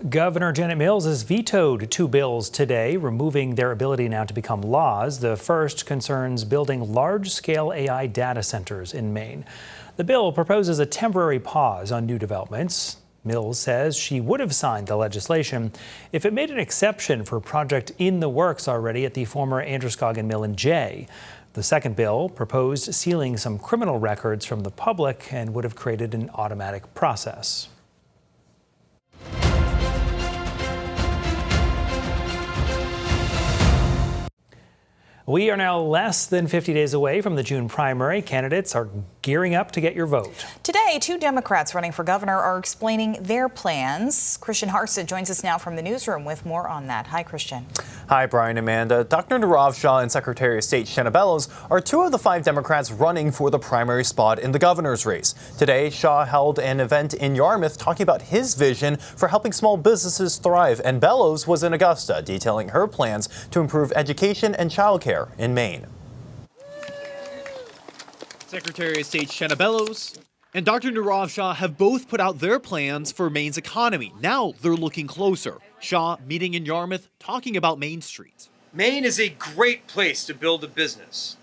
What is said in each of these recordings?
Governor Janet Mills has vetoed two bills today, removing their ability now to become laws. The first concerns building large-scale AI data centers in Maine. The bill proposes a temporary pause on new developments. Mills says she would have signed the legislation if it made an exception for a project in the works already at the former Androscoggin Mill in Jay. The second bill proposed sealing some criminal records from the public and would have created an automatic process. We are now less than 50 days away from the June primary. Candidates are gearing up to get your vote. Today, two Democrats running for governor are explaining their plans. Christian Harsa joins us now from the newsroom with more on that. Hi, Christian. Hi, Brian and Amanda. Dr. Shah and Secretary of State Shah and Bellows are two of the five Democrats running for the primary spot in the governor's race. Today, Shah held an event in Yarmouth talking about his vision for helping small businesses thrive, and Bellows was in Augusta detailing her plans to improve education and childcare in Maine. Secretary of State Shah and Bellows and Dr. Shah have both put out their plans for Maine's economy. Now they're looking closer. Shah meeting in Yarmouth, talking about Main Street. Maine is a great place to build a business,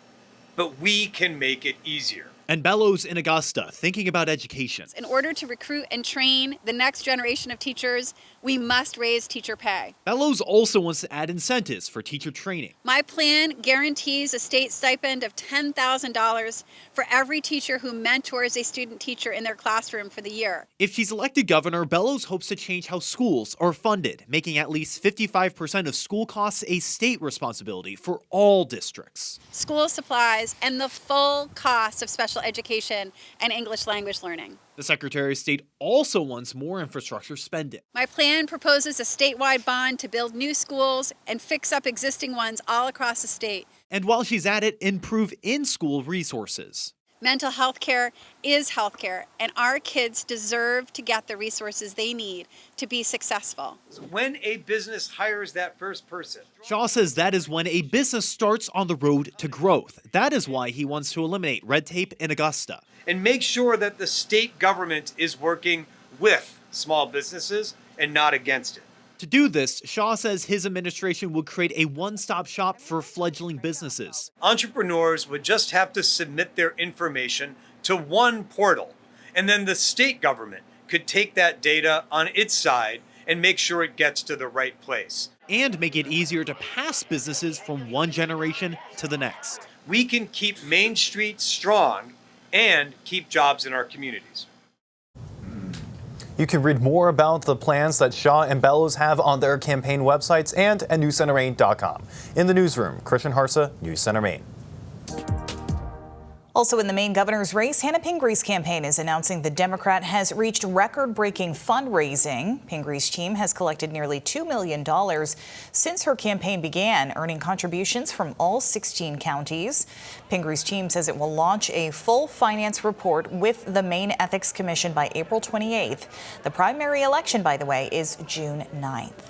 but we can make it easier. And Bellows in Augusta, thinking about education. In order to recruit and train the next generation of teachers, we must raise teacher pay. Bellows also wants to add incentives for teacher training. My plan guarantees a state stipend of $10,000 for every teacher who mentors a student teacher in their classroom for the year. If she's elected governor, Bellows hopes to change how schools are funded, making at least 55% of school costs a state responsibility for all districts. School supplies and the full cost of special education and English language learning. The Secretary of State also wants more infrastructure spending. My plan proposes a statewide bond to build new schools and fix up existing ones all across the state. And while she's at it, improve in-school resources. Mental health care is health care, and our kids deserve to get the resources they need to be successful. When a business hires that first person, Shah says that is when a business starts on the road to growth. That is why he wants to eliminate red tape in Augusta. and make sure that the state government is working with small businesses and not against it. To do this, Shah says his administration would create a one-stop shop for fledgling businesses. Entrepreneurs would just have to submit their information to one portal, and then the state government could take that data on its side and make sure it gets to the right place. And make it easier to pass businesses from one generation to the next. We can keep Main Street strong and keep jobs in our communities. You can read more about the plans that Shah and Bellows have on their campaign websites and at newscentermaine.com. In the newsroom, Christian Harsa, News Center Maine. Also in the Maine governor's race, Hannah Pingree's campaign is announcing the Democrat has reached record-breaking fundraising. Pingree's team has collected nearly $2 million since her campaign began, earning contributions from all 16 counties. Pingree's team says it will launch a full finance report with the Maine Ethics Commission by April 28th. The primary election, by the way, is June 9th.